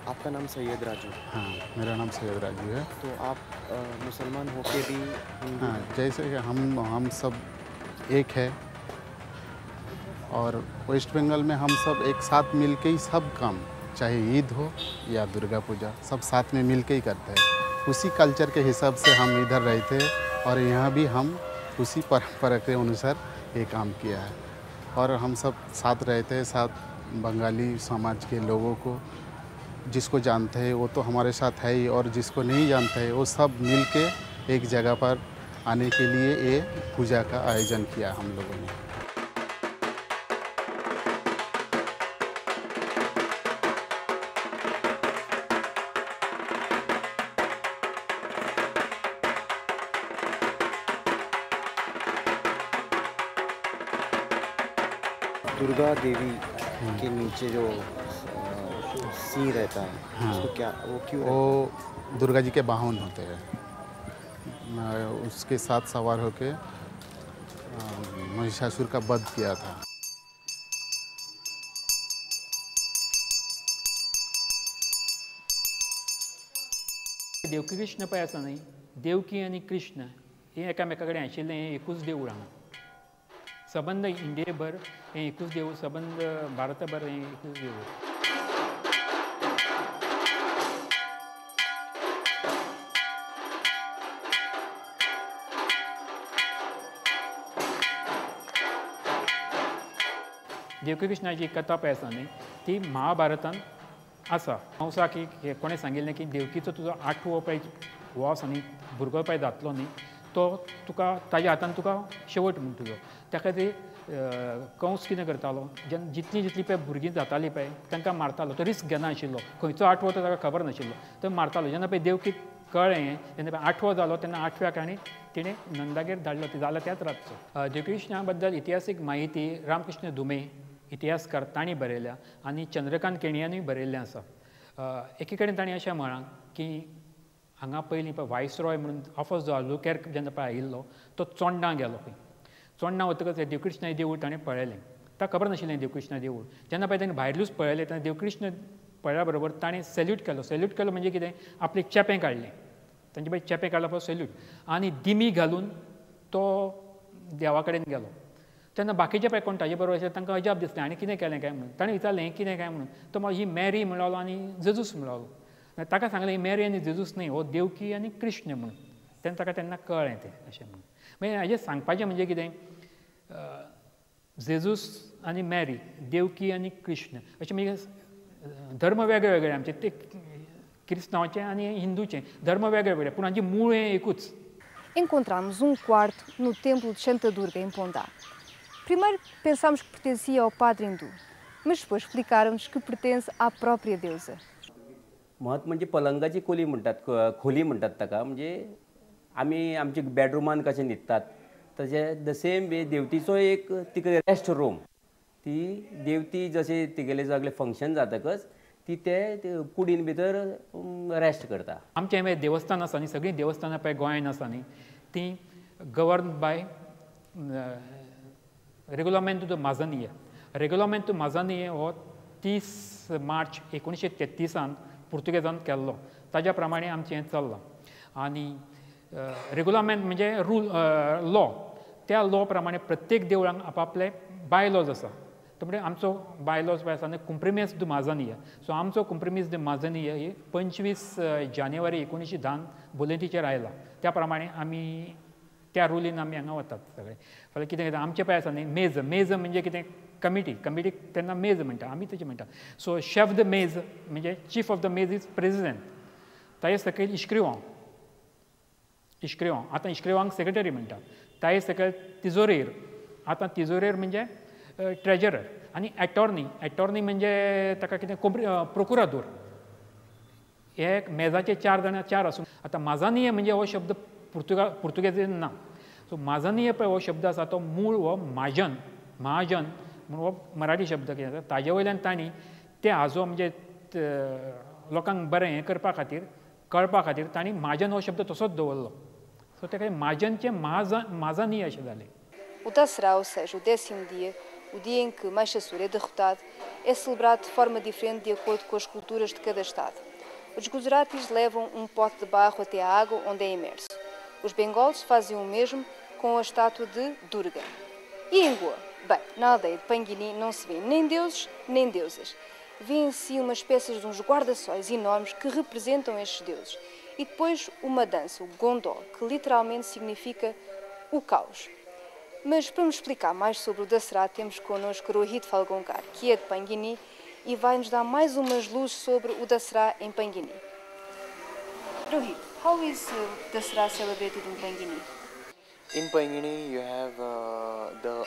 आपका नाम सैयद राजू। हाँ, मेरा नाम सैयद राजू है। तो आप मुसलमान होके भी हिंदू हाँ, हैं। जैसे कि हम सब एक है और वेस्ट बंगाल में हम सब एक साथ मिल के ही सब काम, चाहे ईद हो या दुर्गा पूजा, सब साथ में मिल के ही करते हैं। उसी कल्चर के हिसाब से हम इधर रहते हैं और यहाँ भी हम उसी परंपरा के अनुसार ये काम किया है। और हम सब साथ रहते हैं, साथ बंगाली समाज के लोगों को जिसको जानते हैं वो तो हमारे साथ है ही, और जिसको नहीं जानते हैं वो सब मिल के एक जगह पर आने के लिए ये पूजा का आयोजन किया हम लोगों ने। दुर्गा देवी के नीचे जो सिंह रहता है, हाँ, उसको क्या, वो क्यों वो दुर्गा जी के वाहन होते हैं। उसके साथ सवार होके महिषासुर का वध किया था। देवकी कृष्ण पळय आसा न्ही, देवकी आनी कृष्ण हे एकामेका कडेन आशिल्लें हें एकूच देवूळ हांगा. सबंद इंडिये भर हें एकूच देवूळ, सबंद भारता भर हें एकूच देवूळ. देवकी कृष्णाची कथा पळय आसा न्ही, ती महाभारतान आसा. कंसाक एक कोणें सांगिल्लें की देवकीचो तुजो 8वो पळय हो आसा न्ही, भुरगो पळय जातलो न्ही, तो तुका ताज्या हातान तुका शेवट म्हूण तुजो. ताका ते कंस कितें करतालो, जेन्ना जितलीं पळय भुरगीं जातालीं पळय तांकां मारतालो. तो रिस्क घेनाशिल्लो, खंयचो 8वो तो ताका खबर नाशिल्लो, तो मारतालो. जेन्ना पळय देवकीक कळ्ळें, जेन्ना पळय 8वो जालो तेन्ना 8व्याक आनी तिणें नंदागेर धाडलो. ती जाल्या त्याच रातचो. देवकी कृष्णा बद्दल इतिहासीक म्हायती रामकृष्ण दुमे इतिहासकार तांणी बरयल्या आनी चंद्रकांत केणियानूय बरयल्लें आसा. एके कडेन तांणी अशें म्हळां की हांगा पयलीं पळय वायसरॉय म्हणून ऑफर्स जो आल्बुकेर्क जेन्ना पळय आयिल्लो, तो चोडणां गेलो खंय. चोडणां वतकच हें देवकृष्ण देवूळ ताणें पळयलें. ताका खबर नाशिल्लें देवकृष्ण देवूळ. जेन्ना पळय ताणें भायरलूच पळयलें तेन्ना देवकृष्ण पळयल्या बरोबर ताणें सॅल्यूट केलो. सॅल्यूट केलो म्हणजे कितें, आपलें चेपें काडलें. तांचे पळय चेपें काडलो पळय सॅल्यूट, आनी दिमी घालून तो देवा कडेन गेलो. तेन्ना बाकीचे पळय कोण ताजे बरोबर आशिल्ले तांकां अजाप दिसलें, आनी कितें केलें काय म्हणून. ताणें विचारलें हें कितें काय म्हणून. तो म्हाका ही मॅरी म्हणलो आनी जेजूस म्हणलो. ताका सांगलें ही मॅरी आनी जेजूस न्ही, हो देवकी आनी कृष्ण म्हणून. तेन्ना ताका तेन्ना कळ्ळें तें अशें म्हणून. मागीर हाजें सांगपाचें म्हणजे कितें, जेजूस आनी मॅरी, देवकी आनी कृष्ण अशें म्हणजे धर्म वेगळे वेगळे आमचे. ते क्रिस्तांवाचे आनी हिंदूचे धर्म वेगळे वेगळे, पूण हांचें मूळ हें एकूच. Encontramos quarto no templo de Santa Durga, em Pondá. Primeiro pensámos que pertencia ao padre hindu, mas depois explicaram-nos que pertence à própria deusa. महत्व म्हणजे पलंगाची खोली म्हणटात, खोली म्हणटात ताका. म्हणजे आमी आमचे बेडरुमान कशें न्हिदतात तशें द सेम वे देवतीचो एक तिका रेस्ट रूम. ती देवती जशें तिगेलें सगळें फंक्शन जातकच ती ते कुडीन भितर रेस्ट करता. आमचें हें देवस्थान आसा न्ही, सगळीं देवस्थानां पळय गोंयांत आसा न्ही, ती गवर्न बाय रेगुलामेंटो माझानिया. रेगुलामेंटो माझानिया हो 30 मार्च 1933 पुर्तुगेजान केल्लो. ताज्या प्रमाणे आमचें हें चल्लां. आनी रेगुलामेंट म्हणजे रूल, लॉ. त्या लॉ प्रमाणे प्रत्येक देवळांक आपआपले बायलॉज आसा. तो म्हणजे आमचो बायलॉज पळय आसा न्ही, कुम्प्रिमेस दो माझानिया. सो आमचो कुम्प्रिमेस दो माझानिया ही 25 जानेवारी 1910 बुलेटीचेर आयला. त्या प्रमाणे आमी त्या रुलीन आमी हांगा वतात सगळे. फाल्यां कितें करता आमचें पळय आसा न्ही, मेज. मेज म्हणजे कितें, कमिटीक तेन्ना मेज म्हणटा, आमी तशें म्हणटा. सो शेफ द मेज म्हणजे चीफ ऑफ द मेज इज प्रेजिडेंट. ताचे सकयल इश्क्रिवांव. आतां इश्क्रिवांक सेक्रेटरी म्हणटा. ताचे सकयल तिजोरेर. आतां तिजोरेर म्हणजे ट्रेजरर. आनी एटॉर्नी म्हणजे ताका कितें प्रोकुरादोर. हे मेजाचे 4 जाण 4 आसूं. आतां माझानिया म्हणजे हो शब्द पुर्तुगेजीन ना. सो माझानिया पळय हो शब्द आसा तो मूळ हो महाजन म्हणून हो मराठी शब्द कितें आसा. ताजे वयल्यान तांणी ते हाजो म्हणजे लोकांक बरें हें करपा खातीर, कळपा खातीर तांणी महाजन हो शब्द तसोच दवरलो. सो ताका महाजनचें माझानिया अशें जालें. O Tasserá, ou seja, o 10º dia, o dia em que Mahishasura é derrotado, é celebrado de forma diferente de acordo com as culturas de cada estado. Os Gujaratis levam um pote de barro até à água onde é imerso. Os bengolos fazem o mesmo com a estátua de Durga. E em Goa? Bem, na aldeia de Panguini não se vê nem deuses nem deusas. Vêem-se uma espécie de uns guarda-sóis enormes que representam estes deuses. E depois uma dança, o Gondol, que literalmente significa o caos. Mas para nos explicar mais sobre o Dasara, temos connosco Rohit Falgonkar, que é de Panguini, e vai nos dar mais umas luzes sobre o Dasara em Panguini. Rohit, how is Dasara celebrated in Panguini? In Pangini, you have the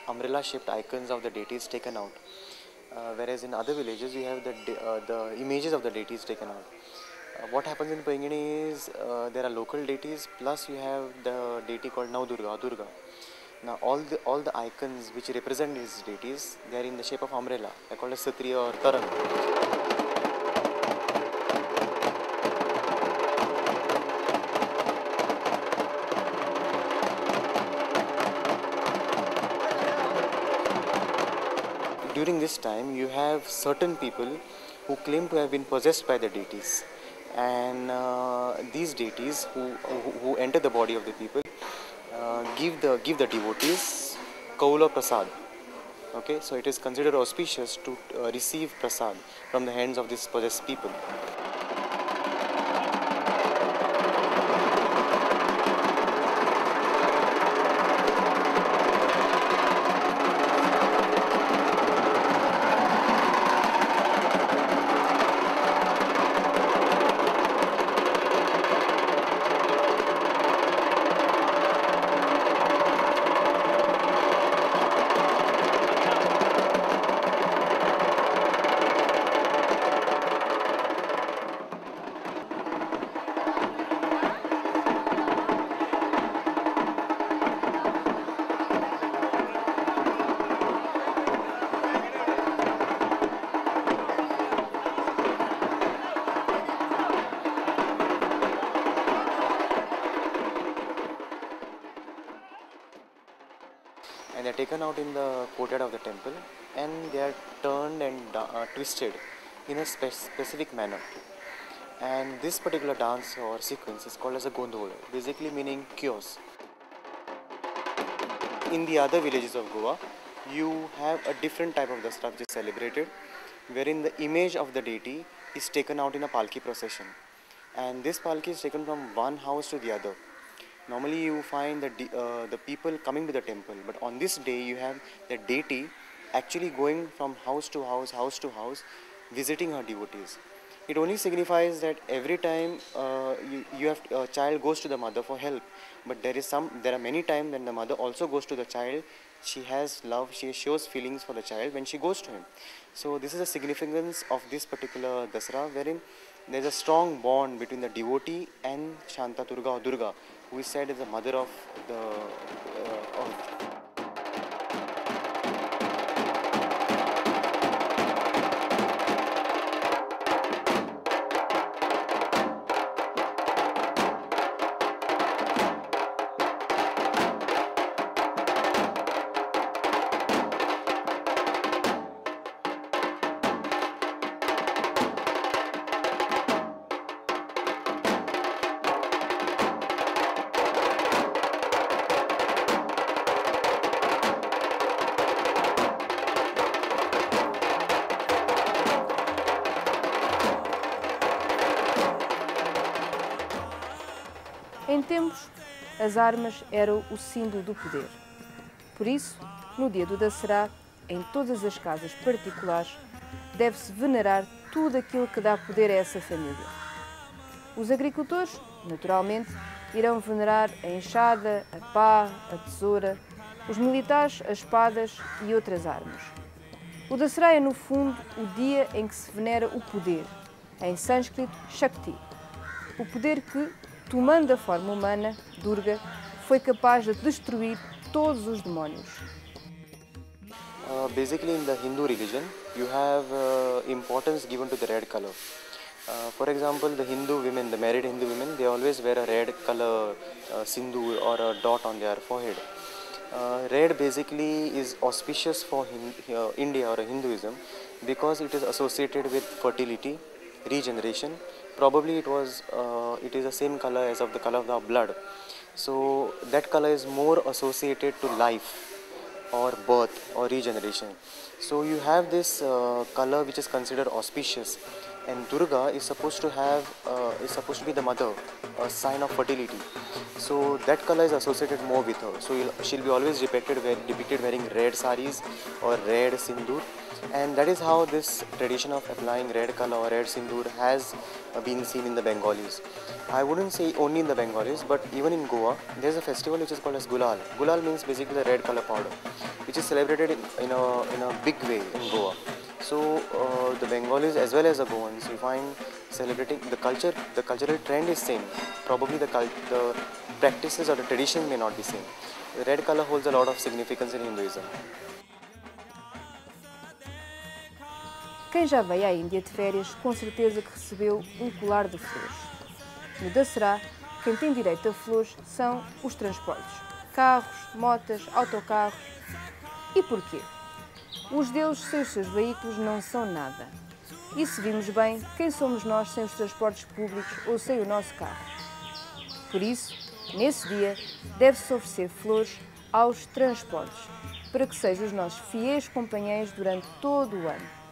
umbrella-shaped icons of the deities taken out, whereas in other villages you have the images of the deities taken out. What happens in Pangini is there are local deities, plus you have the deity called Navdurga, Durga. Now all the icons which represent these deities, they are in the shape of umbrella. They are called as Satriya or Tarang. During this time, you have certain people who claim to have been possessed by the deities, and these deities who enter the body of the people give the devotees kaula prasad. Okay, so it is considered auspicious to receive prasad from the hands of these possessed people. And they are taken out in the courtyard of the temple, and they are turned and twisted in a specific manner. And this particular dance or sequence is called as a gondol, basically meaning chaos. In the other villages of Goa, you have a different type of Dasara which is celebrated, wherein the image of the deity is taken out in a palki procession, and this palki is taken from one house to the other. Normally you find the people coming to the temple, but on this day you have the deity actually going from house to house, visiting her devotees. It only signifies that every time a child goes to the mother for help, but there are many times when the mother also goes to the child. She has love, she shows feelings for the child when she goes to him. So this is the significance of this particular Dasara, wherein there is a strong bond between the devotee and Shanta Durga or Durga, who is said as the mother of the earth. Em tempos, as armas eram o símbolo do poder. Por isso, no dia do Dasara, em todas as casas particulares, deve-se venerar tudo aquilo que dá poder a essa família. Os agricultores, naturalmente, irão venerar a enxada, a pá, a tesoura, os militares, as espadas e outras armas. O Dasara é, no fundo, o dia em que se venera o poder, em sânscrito, Shakti. O poder que, tomando a forma humana, Durga, foi capaz de destruir todos os demónios. Basically, in the Hindu religion, you have importance given to the red color. For example, the Hindu women, the married Hindu women, they always wear a red color sindoor or a dot on their forehead. Red basically is auspicious for India or Hinduism because it is associated with fertility, regeneration. Probably it is the same color as of the color of our blood. So that color is more associated to life or birth or regeneration. So you have this color which is considered auspicious, and Durga is supposed to be the mother, a sign of fertility. So that color is associated more with her. So she'll be always depicted wearing red saris or red sindoor, and that is how this tradition of applying red color or red sindoor has been seen in the Bengalis. I wouldn't say only in the Bengalis, but even in Goa, there's a festival which is called as Gulal. Gulal means basically the red color powder, which is celebrated in a big way in Goa. So the Bengalis as well as the Goans, you find celebrating the cultural trend is same. Probably the practices or the tradition may not be same. The red color holds a lot of significance in Hinduism. Quem já veio à Índia de férias, com certeza que recebeu um colar de flores. No Dasserá, quem tem direito a flores são os transportes. Carros, motas, autocarros. E porquê? Os deuses sem os seus veículos não são nada. E se vimos bem, quem somos nós sem os transportes públicos ou sem o nosso carro? Por isso, nesse dia, deve-se oferecer flores aos transportes, para que sejam os nossos fiéis companheiros durante todo o ano.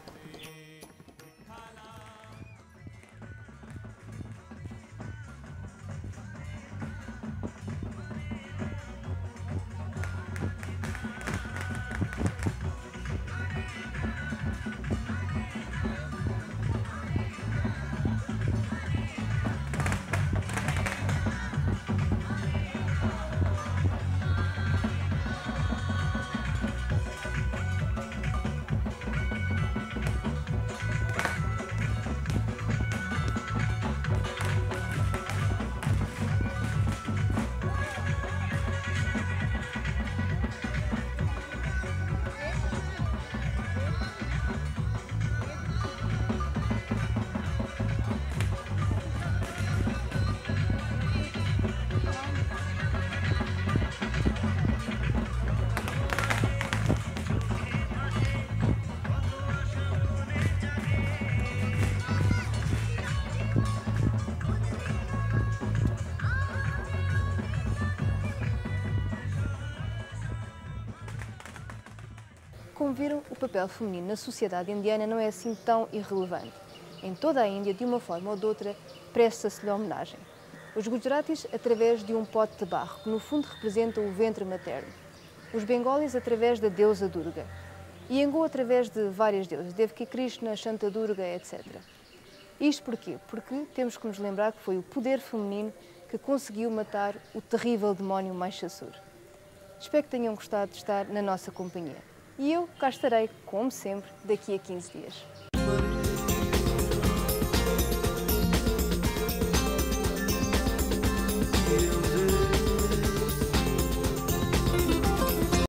Como viram, o papel feminino na sociedade indiana não é assim tão irrelevante. Em toda a Índia, de uma forma ou de outra, presta-se-lhe homenagem. Os Gujaratis, através de um pote de barro, que no fundo representa o ventre materno. Os Bengalis, através da deusa Durga. E em Goa, através de várias deusas, Devaki Krishna, Shanta Durga, etc. Isto porquê? Porque temos que nos lembrar que foi o poder feminino que conseguiu matar o terrível demónio Mahishasur. Espero que tenham gostado de estar na nossa companhia. E eu cá estarei, como sempre, daqui a 15 dias.